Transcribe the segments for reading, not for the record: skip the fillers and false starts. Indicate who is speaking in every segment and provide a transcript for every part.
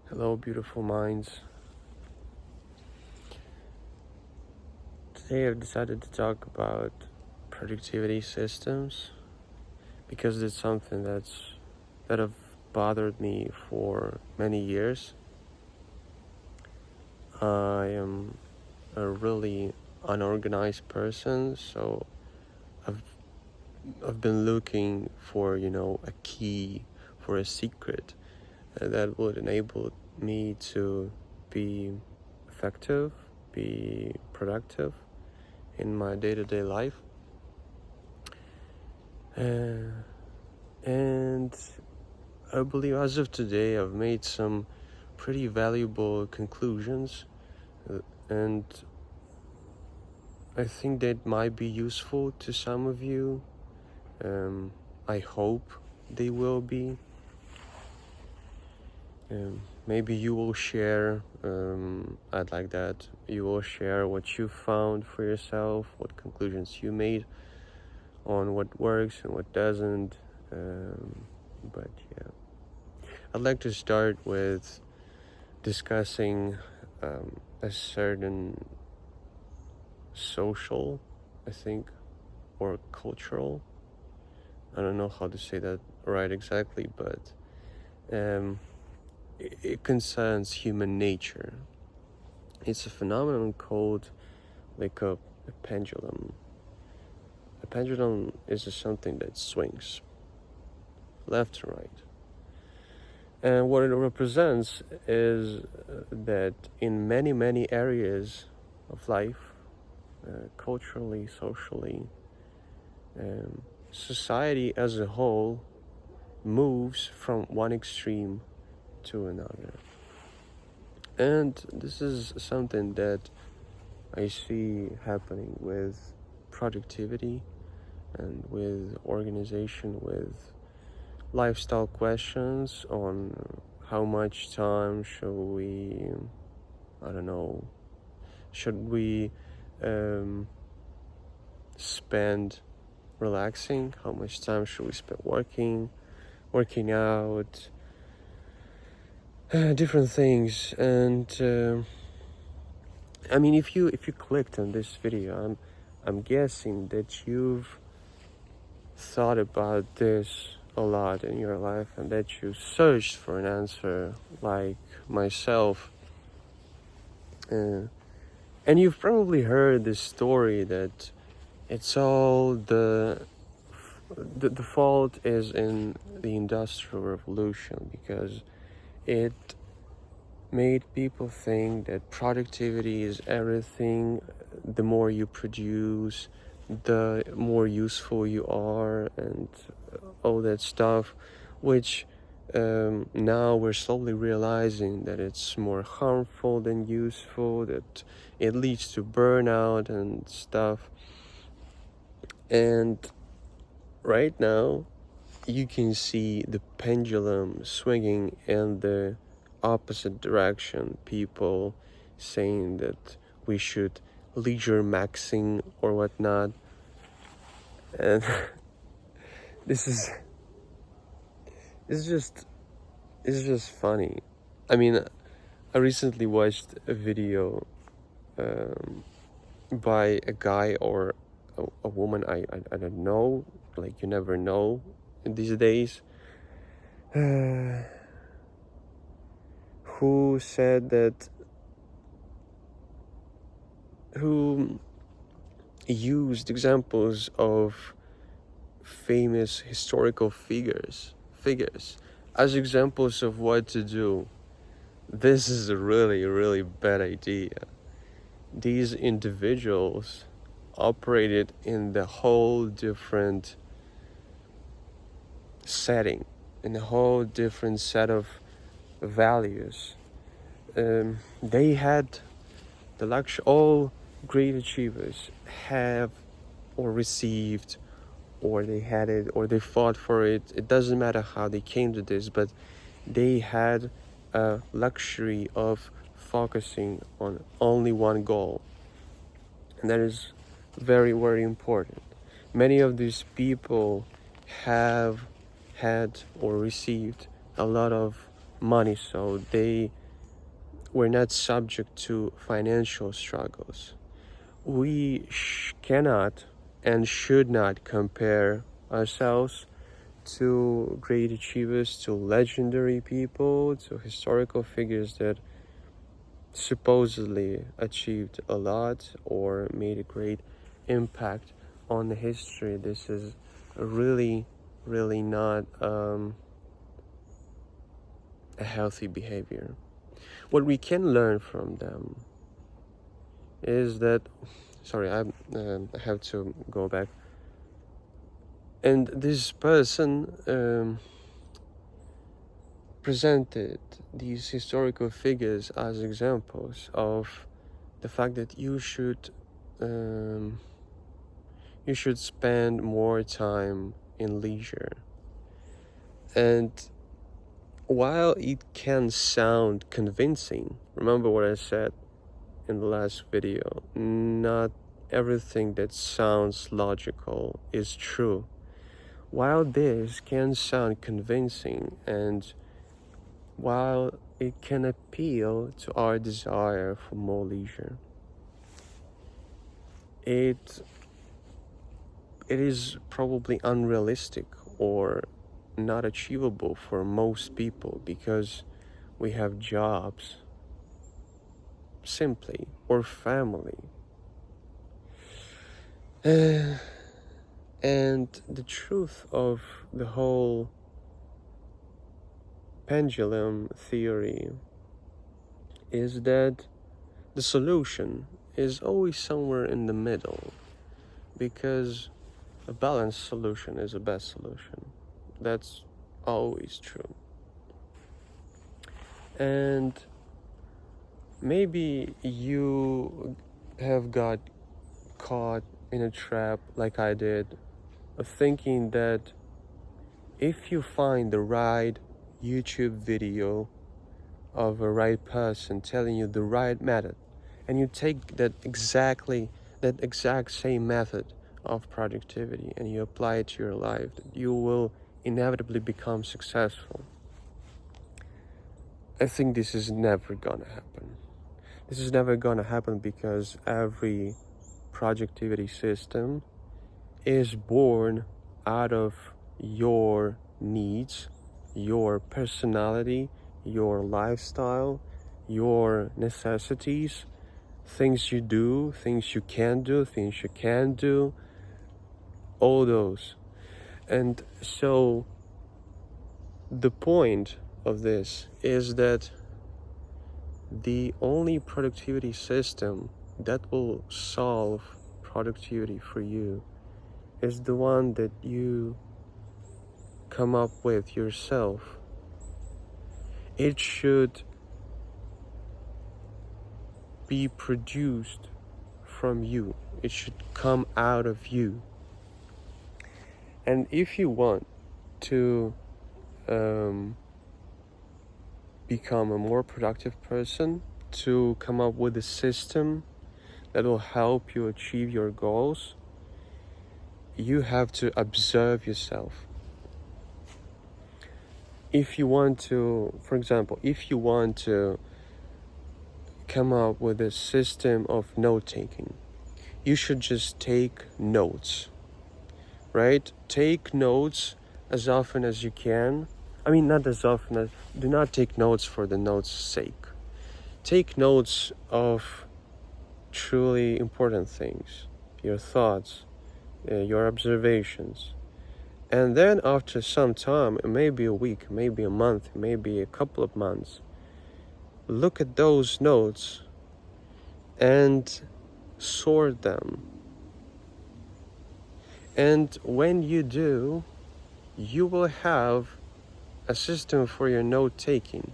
Speaker 1: Hello, beautiful minds. Today I've decided to talk about productivity systems because it's something that have bothered me for many years. I am a really unorganized person, so I've I've been looking for, a key, for a secret that would enable me to be effective, be productive in my day-to-day life. And I believe as of today I've made some pretty valuable conclusions, and I think that might be useful to some of you. I hope they will be. Maybe you will share, I'd like that, you will share what you found for yourself, what conclusions you made on what works and what doesn't. But yeah, I'd like to start with discussing a certain social, I think, or cultural. I don't know how to say that right exactly, but it concerns human nature. It's a phenomenon called like a pendulum. A pendulum is something that swings left and right. And what it represents is that in many, many areas of life, culturally, socially, society as a whole moves from one extreme to another. And this is something that I see happening with productivity and with organization, with lifestyle questions on how much time should we, should we spend relaxing, how much time should we spend working out, different things. And I mean, if you clicked on this video, I'm guessing that you've thought about this a lot in your life and that you searched for an answer, like myself. And you've probably heard this story that it's all the fault is in the Industrial Revolution, because it made people think that productivity is everything. The more you produce, the more useful you are, and all that stuff, which now we're slowly realizing that it's more harmful than useful, that it leads to burnout and stuff. And right now you can see the pendulum swinging in the opposite direction. People saying that we should leisure maxing or whatnot. And this is it's just funny. I mean, I recently watched a video by a guy or a woman, I don't know, like you never know these days, who said that, who used examples of famous historical figures as examples of what to do. This is a really, really bad idea. These individuals operated in the whole different setting, in a whole different set of values. They had the luxury. All great achievers have or received, or they had it, or they fought for it. It doesn't matter how they came to this, but they had a luxury of focusing on only one goal. And that is very, very important. Many of these people have had or received a lot of money, so they we're not subject to financial struggles. We cannot and should not compare ourselves to great achievers, to legendary people, to historical figures that supposedly achieved a lot or made a great impact on the history. This is really, really not a healthy behavior. What we can learn from them is that, sorry, I have to go back. And this person presented these historical figures as examples of the fact that you should spend more time in leisure. And while it can sound convincing, remember what I said in the last video, not everything that sounds logical is true. While this can sound convincing, and while it can appeal to our desire for more leisure, it is probably unrealistic or not achievable for most people because we have jobs, simply, or family. And the truth of the whole pendulum theory is that the solution is always somewhere in the middle, because a balanced solution is the best solution. That's always true. And maybe you have got caught in a trap like I did, of thinking that if you find the right YouTube video of a right person telling you the right method, and you take that exact same method of productivity and you apply it to your life, that you will inevitably become successful. I think this is never gonna happen. This is never gonna happen because every productivity system is born out of your needs, your personality, your lifestyle, your necessities, things you do, things you can do, things you can't do, all those. And so the point of this is that the only productivity system that will solve productivity for you is the one that you come up with yourself. It should be produced from you. It should come out of you. And if you want to become a more productive person, to come up with a system that will help you achieve your goals, you have to observe yourself. If you want to, for example, if you want to come up with a system of note-taking, you should just take notes, right? Take notes as often as you can. I mean, not as often as, do not take notes for the notes' sake. Take notes of truly important things, your thoughts, your observations. And then after some time, it may be a week, maybe a month, maybe a couple of months, look at those notes and sort them. And when you do, you will have a system for your note-taking,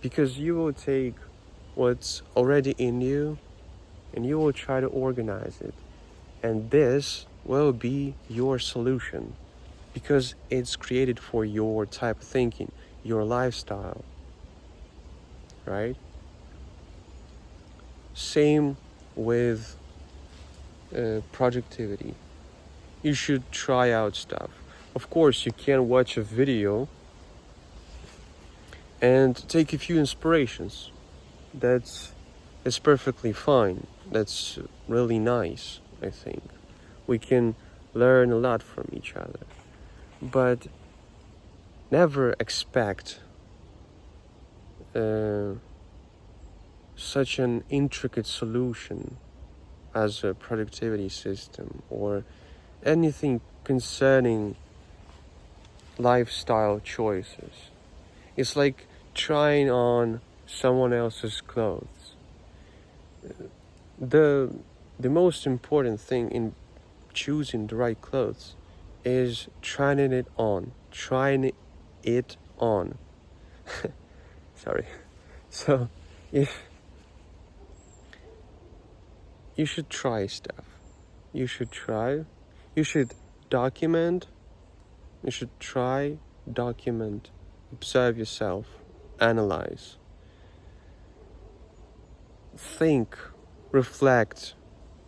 Speaker 1: because you will take what's already in you and you will try to organize it. And this will be your solution, because it's created for your type of thinking, your lifestyle, right? Same with productivity. You should try out stuff. Of course, you can't watch a video and take a few inspirations. That's perfectly fine. That's really nice, I think. We can learn a lot from each other. But never expect such an intricate solution as a productivity system or anything concerning lifestyle choices. It's like trying on someone else's clothes. The most important thing in choosing the right clothes is trying it on. Sorry. So if you should try stuff, you should document, you should try, document, observe yourself, analyze, think, reflect.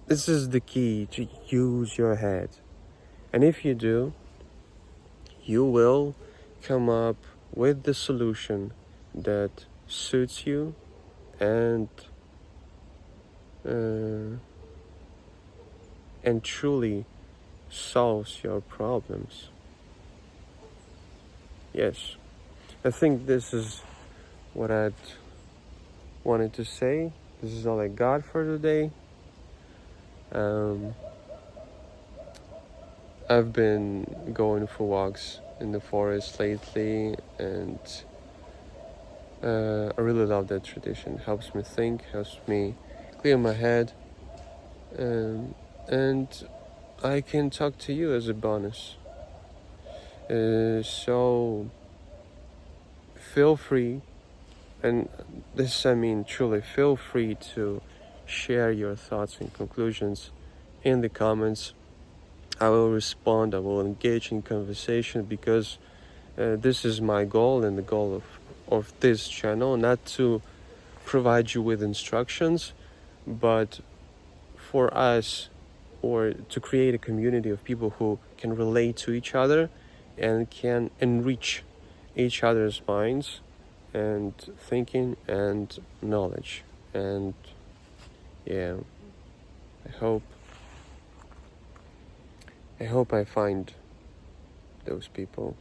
Speaker 1: This is the key, to use your head. And if you do, you will come up with the solution that suits you and truly solves your problems. Yes, I think this is what I'd wanted to say. This is all I got for today. I've been going for walks in the forest lately, and I really love that tradition. Helps me think, helps me clear my head, and I can talk to you as a bonus. So feel free, and this I mean truly, feel free to share your thoughts and conclusions in the comments. I will respond, I will engage in conversation, because this is my goal and the goal of this channel, not to provide you with instructions, but for us, or to create a community of people who can relate to each other and can enrich each other's minds and thinking and knowledge. And yeah, I hope I find those people.